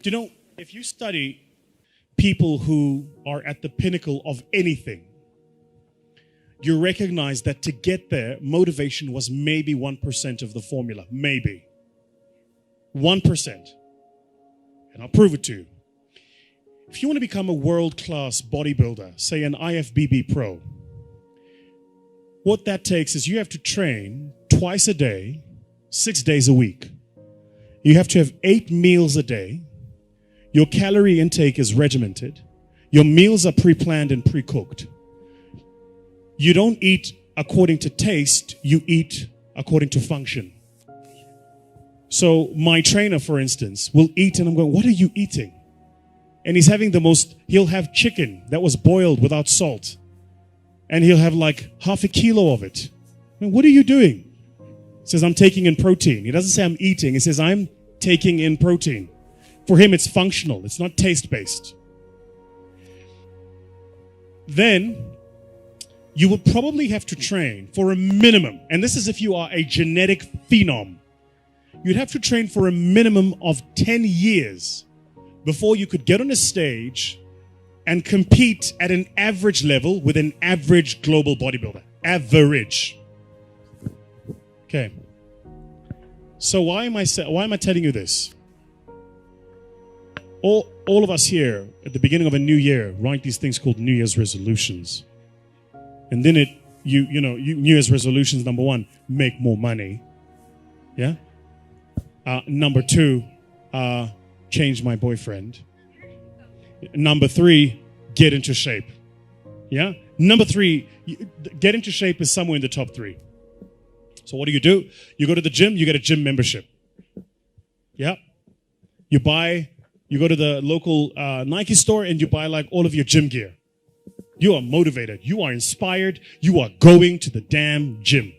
Do you know, if you study people who are at the pinnacle of anything, you recognize that to get there, motivation was maybe 1% of the formula. Maybe. 1%. And I'll prove it to you. If you want to become a world-class bodybuilder, say an IFBB pro, what that takes is you have to train twice a day, 6 days a week. You have to have 8 meals a day. Your calorie intake is regimented. Your meals are pre-planned and pre-cooked. You don't eat according to taste, you eat according to function. So my trainer, for instance, will eat and I'm going, what are you eating? And he's having he'll have chicken that was boiled without salt. And he'll have like half a kilo of it. I mean, what are you doing? He says, I'm taking in protein. He doesn't say I'm eating. He says, I'm taking in protein. For him, it's functional. It's not taste-based. Then you would probably have to train for a minimum, and this is if you are a genetic phenom, you'd have to train for a minimum of 10 years before you could get on a stage and compete at an average level with an average global bodybuilder. Average. Okay. So why am I telling you this? All of us here at the beginning of a new year write these things called New Year's resolutions. And then New Year's resolutions, number 1, make more money. Yeah? Number 2, change my boyfriend. Number 3, get into shape. Yeah? Number 3, get into shape is somewhere in the top 3. So what do? You go to the gym, you get a gym membership. Yeah? You go to the local Nike store and you buy like all of your gym gear. You are motivated. You are inspired. You are going to the damn gym.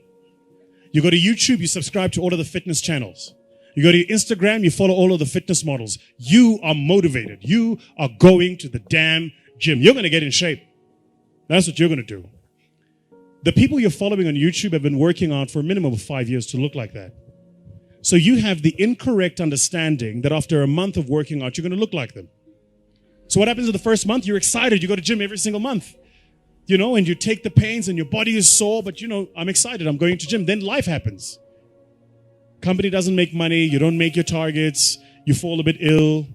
You go to YouTube, you subscribe to all of the fitness channels. You go to Instagram, you follow all of the fitness models. You are motivated. You are going to the damn gym. You're going to get in shape. That's what you're going to do. The people you're following on YouTube have been working on for a minimum of 5 years to look like that. So you have the incorrect understanding that after a month of working out, you're going to look like them. So what happens in the first month? You're excited. You go to gym every single month, and you take the pains and your body is sore, but I'm excited. I'm going to gym. Then life happens. Company doesn't make money. You don't make your targets. You fall a bit ill.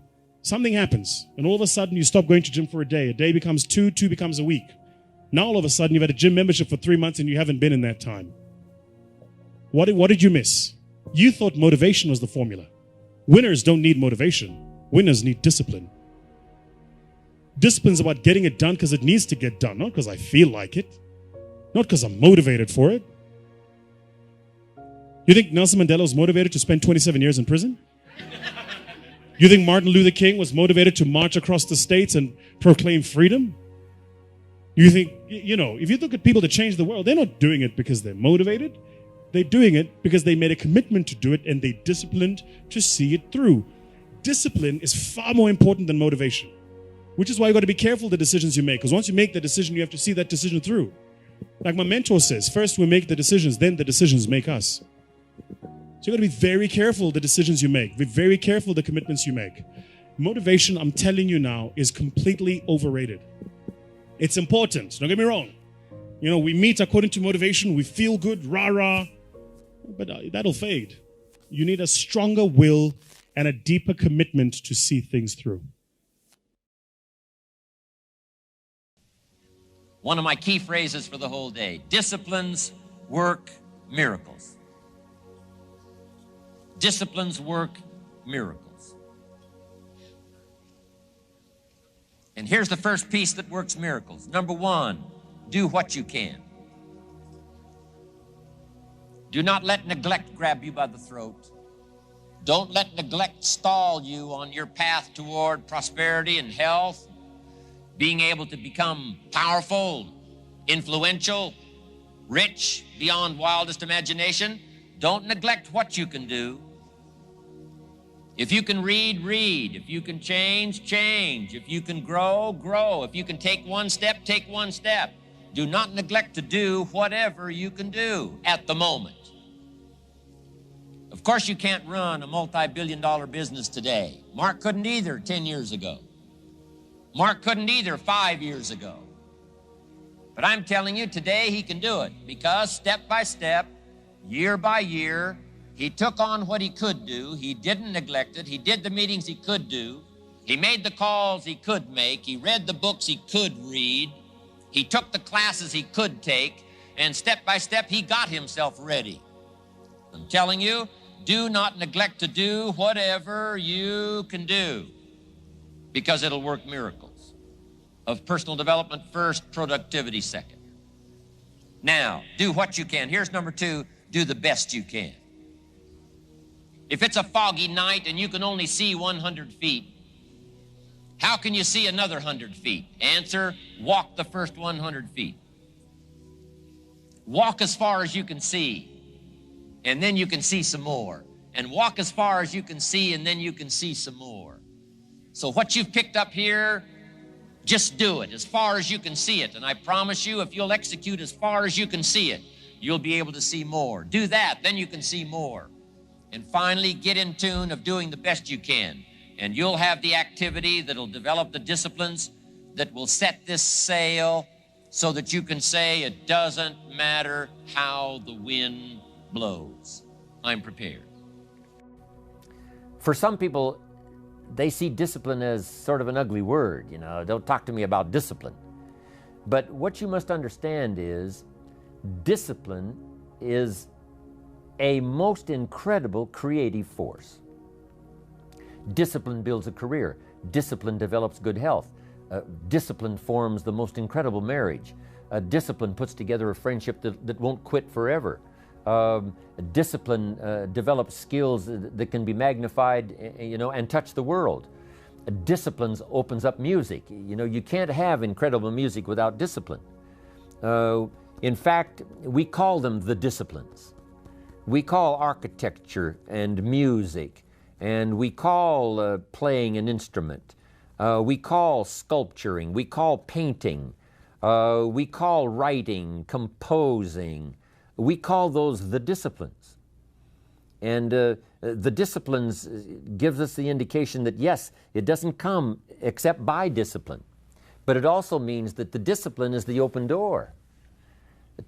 Something happens. And all of a sudden you stop going to gym for a day. A day becomes 2, 2 becomes a week. Now all of a sudden you've had a gym membership for 3 months and you haven't been in that time. What did you miss? You thought motivation was the formula. Winners don't need motivation. Winners need discipline. Discipline's about getting it done because it needs to get done, not because I feel like it, not because I'm motivated for it. You think Nelson Mandela was motivated to spend 27 years in prison? You think Martin Luther King was motivated to march across the states and proclaim freedom? You think, if you look at people that change the world, they're not doing it because they're motivated. They're doing it because they made a commitment to do it and they disciplined to see it through. Discipline is far more important than motivation, which is why you got to be careful the decisions you make. Because once you make the decision, you have to see that decision through. Like my mentor says, first we make the decisions, then the decisions make us. So you got to be very careful the decisions you make. Be very careful the commitments you make. Motivation, I'm telling you now, is completely overrated. It's important. Don't get me wrong. We meet according to motivation. We feel good, rah-rah. But that'll fade. You need a stronger will and a deeper commitment to see things through. One of my key phrases for the whole day: disciplines work miracles. Disciplines work miracles. And here's the first piece that works miracles. Number 1, do what you can. Do not let neglect grab you by the throat. Don't let neglect stall you on your path toward prosperity and health, being able to become powerful, influential, rich beyond wildest imagination. Don't neglect what you can do. If you can read, read. If you can change, change. If you can grow, grow. If you can take one step, take one step. Do not neglect to do whatever you can do at the moment. Of course, you can't run a multi-billion-dollar business today. Mark couldn't either 10 years ago. Mark couldn't either 5 years ago. But I'm telling you, today he can do it because step by step, year by year, he took on what he could do. He didn't neglect it. He did the meetings he could do. He made the calls he could make. He read the books he could read. He took the classes he could take. And step by step, he got himself ready. I'm telling you, do not neglect to do whatever you can do because it'll work miracles. Of personal development first, productivity second. Now, do what you can. Here's number 2, do the best you can. If it's a foggy night and you can only see 100 feet, how can you see another 100 feet? Answer, walk the first 100 feet. Walk as far as you can see, and then you can see some more. And walk as far as you can see, and then you can see some more. So what you've picked up here, just do it as far as you can see it. And I promise you, if you'll execute as far as you can see it, you'll be able to see more. Do that, then you can see more. And finally, get in tune of doing the best you can. And you'll have the activity that'll develop the disciplines that will set this sail so that you can say, it doesn't matter how the wind blows. I'm prepared. For some people, they see discipline as sort of an ugly word. You know, don't talk to me about discipline. But what you must understand is discipline is a most incredible creative force. Discipline builds a career. Discipline develops good health. Discipline forms the most incredible marriage. Discipline puts together a friendship that won't quit forever. Discipline develops skills that can be magnified, and touch the world. Discipline opens up music. You know, you can't have incredible music without discipline. In fact, we call them the disciplines. We call architecture and music, and we call playing an instrument. We call sculpturing, we call painting, we call writing, composing. We call those the disciplines. And the disciplines gives us the indication that yes, it doesn't come except by discipline. But it also means that the discipline is the open door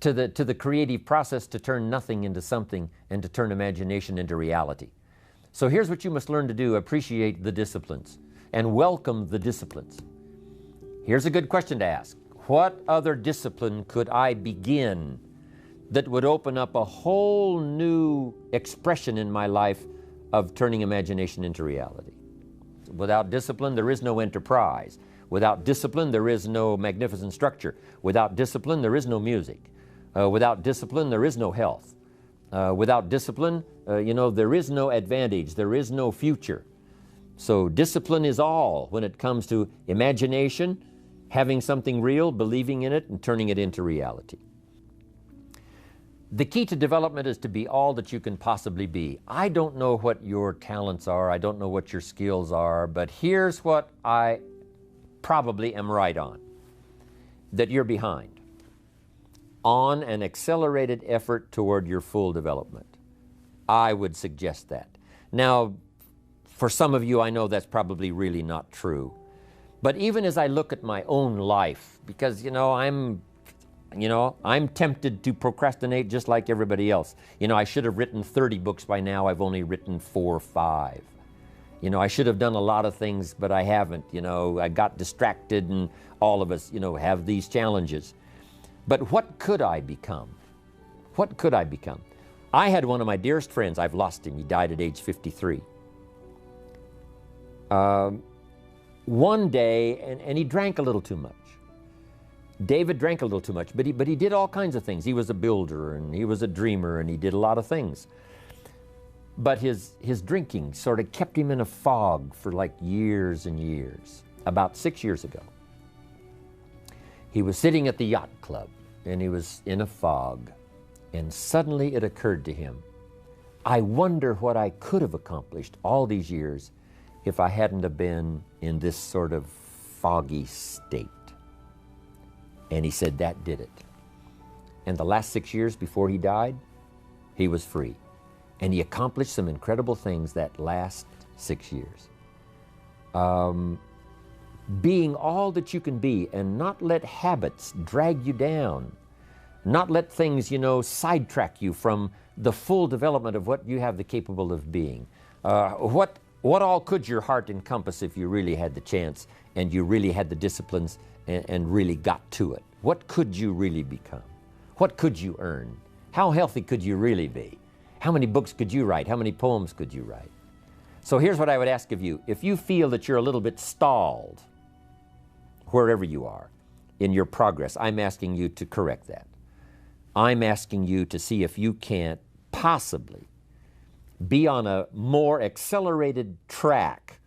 to the creative process to turn nothing into something and to turn imagination into reality. So here's what you must learn to do: appreciate the disciplines and welcome the disciplines. Here's a good question to ask. What other discipline could I begin that would open up a whole new expression in my life of turning imagination into reality? Without discipline, there is no enterprise. Without discipline, there is no magnificent structure. Without discipline, there is no music. Without discipline, there is no health. Without discipline, there is no advantage. There is no future. So discipline is all when it comes to imagination, having something real, believing in it, and turning it into reality. The key to development is to be all that you can possibly be. I don't know what your talents are. I don't know what your skills are, but here's what I probably am right on, that you're behind on an accelerated effort toward your full development. I would suggest that. Now, for some of you, I know that's probably really not true. But even as I look at my own life, because, I'm tempted to procrastinate just like everybody else. I should have written 30 books by now. I've only written 4 or 5. I should have done a lot of things, but I haven't. I got distracted, and all of us, have these challenges. But what could I become? What could I become? I had one of my dearest friends. I've lost him. He died at age 53. One day, and he drank a little too much. David drank a little too much, but he did all kinds of things. He was a builder, and he was a dreamer, and he did a lot of things. But his drinking sort of kept him in a fog for like years and years. About 6 years ago, he was sitting at the yacht club, and he was in a fog, and suddenly it occurred to him, I wonder what I could have accomplished all these years if I hadn't have been in this sort of foggy state. And he said that did it. And the last 6 years before he died, he was free. And he accomplished some incredible things that last 6 years. Being all that you can be and not let habits drag you down. Not let things, sidetrack you from the full development of what you have the capable of being. What all could your heart encompass if you really had the chance and you really had the disciplines and really got to it? What could you really become? What could you earn? How healthy could you really be? How many books could you write? How many poems could you write? So here's what I would ask of you. If you feel that you're a little bit stalled, wherever you are in your progress, I'm asking you to correct that. I'm asking you to see if you can't possibly be on a more accelerated track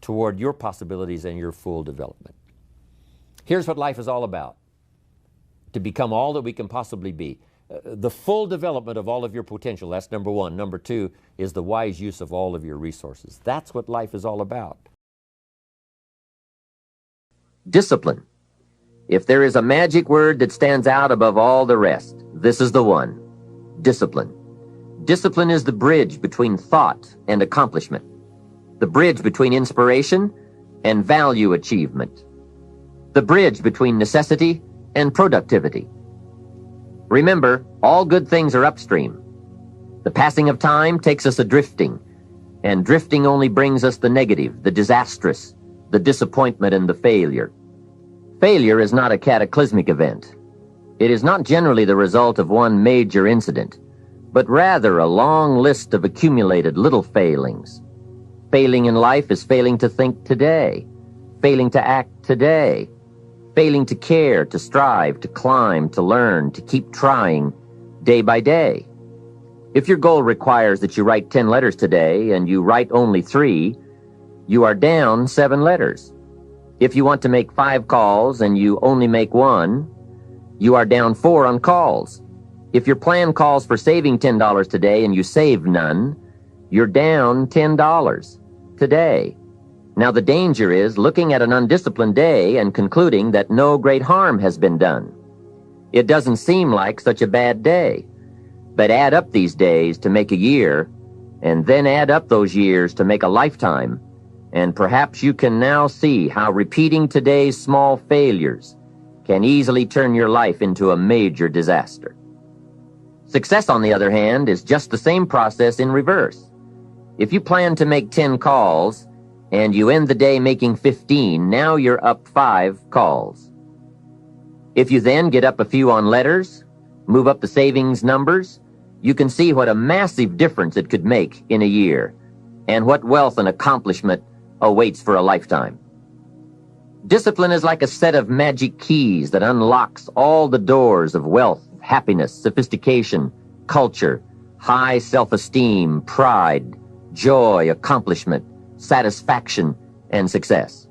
toward your possibilities and your full development. Here's what life is all about: to become all that we can possibly be. The full development of all of your potential, that's number one. Number two is the wise use of all of your resources. That's what life is all about. Discipline. If there is a magic word that stands out above all the rest, this is the one: discipline. Discipline is the bridge between thought and accomplishment, the bridge between inspiration and value achievement, the bridge between necessity and productivity. Remember, all good things are upstream. The passing of time takes us a-drifting, and drifting only brings us the negative, the disastrous, the disappointment, and the failure. Failure is not a cataclysmic event. It is not generally the result of one major incident, but rather a long list of accumulated little failings. Failing in life is failing to think today, failing to act today, failing to care, to strive, to climb, to learn, to keep trying day by day. If your goal requires that you write 10 letters today and you write only 3, you are down 7 letters. If you want to make 5 calls and you only make 1, you are down 4 on calls. If your plan calls for saving $10 today and you save none, you're down $10 today. Now the danger is looking at an undisciplined day and concluding that no great harm has been done. It doesn't seem like such a bad day, but add up these days to make a year, and then add up those years to make a lifetime, and perhaps you can now see how repeating today's small failures can easily turn your life into a major disaster. Success, on the other hand, is just the same process in reverse. If you plan to make 10 calls and you end the day making 15, now you're up 5 calls. If you then get up a few on letters, move up the savings numbers, you can see what a massive difference it could make in a year, and what wealth and accomplishment awaits for a lifetime. Discipline is like a set of magic keys that unlocks all the doors of wealth, happiness, sophistication, culture, high self-esteem, pride, joy, accomplishment, satisfaction, and success.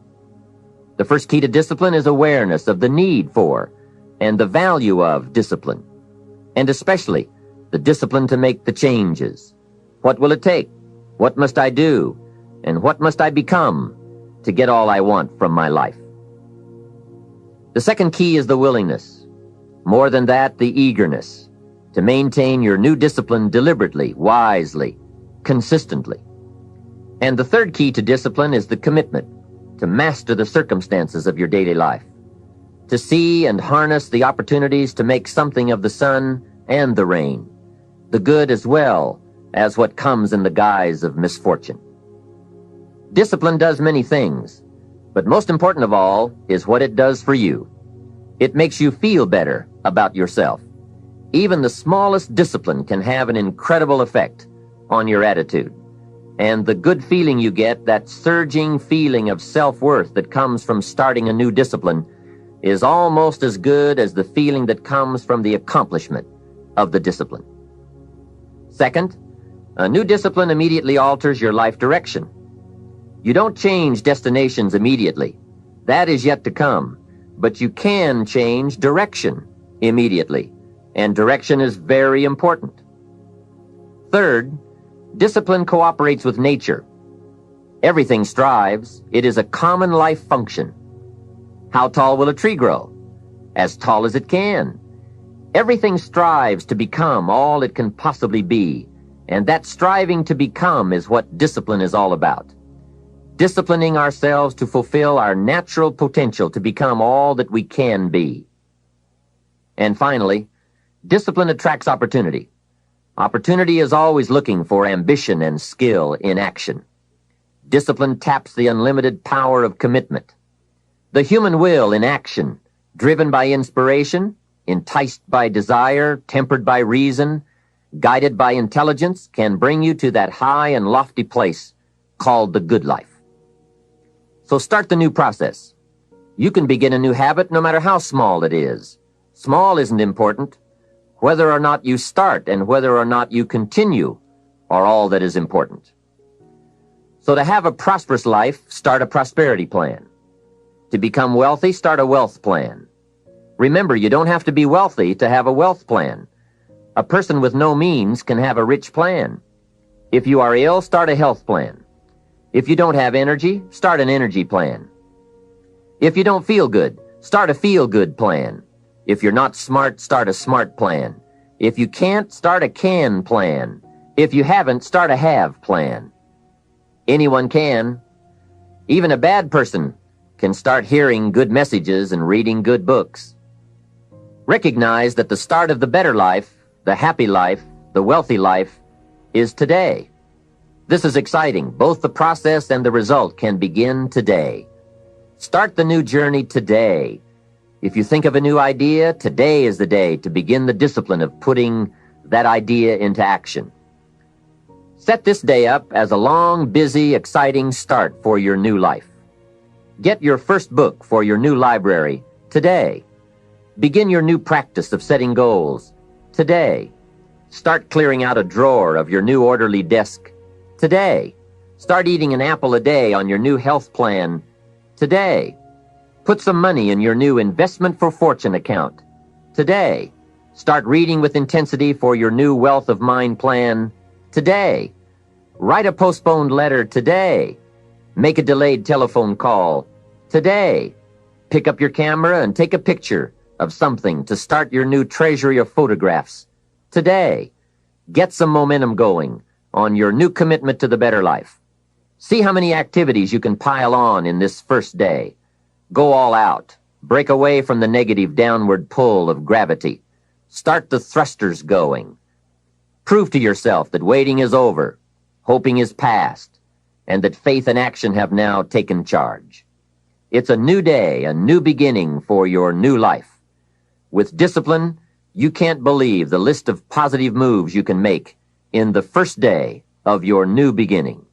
The first key to discipline is awareness of the need for and the value of discipline, and especially the discipline to make the changes. What will it take? What must I do? And what must I become to get all I want from my life? The second key is the willingness. More than that, the eagerness to maintain your new discipline deliberately, wisely, consistently. And the third key to discipline is the commitment to master the circumstances of your daily life, to see and harness the opportunities to make something of the sun and the rain, the good as well as what comes in the guise of misfortune. Discipline does many things, but most important of all is what it does for you. It makes you feel better about yourself. Even the smallest discipline can have an incredible effect on your attitude. And the good feeling you get, that surging feeling of self-worth that comes from starting a new discipline, is almost as good as the feeling that comes from the accomplishment of the discipline. Second, a new discipline immediately alters your life direction. You don't change destinations immediately. That is yet to come. But you can change direction immediately, and direction is very important. Third, discipline cooperates with nature. Everything strives. It is a common life function. How tall will a tree grow? As tall as it can. Everything strives to become all it can possibly be, And that striving to become is what discipline is all about. Disciplining ourselves to fulfill our natural potential to become all that we can be. And finally, discipline attracts opportunity. Opportunity is always looking for ambition and skill in action. Discipline taps the unlimited power of commitment. The human will in action, driven by inspiration, enticed by desire, tempered by reason, guided by intelligence, can bring you to that high and lofty place called the good life. So start the new process. You can begin a new habit no matter how small it is. Small isn't important. Whether or not you start and whether or not you continue are all that is important. So to have a prosperous life, start a prosperity plan. To become wealthy, start a wealth plan. Remember, you don't have to be wealthy to have a wealth plan. A person with no means can have a rich plan. If you are ill, start a health plan. If you don't have energy, start an energy plan. If you don't feel good, start a feel-good plan. If you're not smart, start a smart plan. If you can't, start a can plan. If you haven't, start a have plan. Anyone can. Even a bad person can start hearing good messages and reading good books. Recognize that the start of the better life, the happy life, the wealthy life, is today. This is exciting. Both the process and the result can begin today. Start the new journey today. If you think of a new idea, today is the day to begin the discipline of putting that idea into action. Set this day up as a long, busy, exciting start for your new life. Get your first book for your new library today. Begin your new practice of setting goals today. Start clearing out a drawer of your new orderly desk today. Start eating an apple a day on your new health plan today. Put some money in your new investment for fortune account today. Start reading with intensity for your new wealth of mind plan today. Write a postponed letter today. Make a delayed telephone call today. Pick up your camera and take a picture of something to start your new treasury of photographs today. Get some momentum going on your new commitment to the better life. See how many activities you can pile on in this first day. Go all out. Break away from the negative downward pull of gravity. Start the thrusters going. Prove to yourself that waiting is over, hoping is past, and that faith and action have now taken charge. It's a new day, a new beginning for your new life. With discipline, you can't believe the list of positive moves you can make in the first day of your new beginning.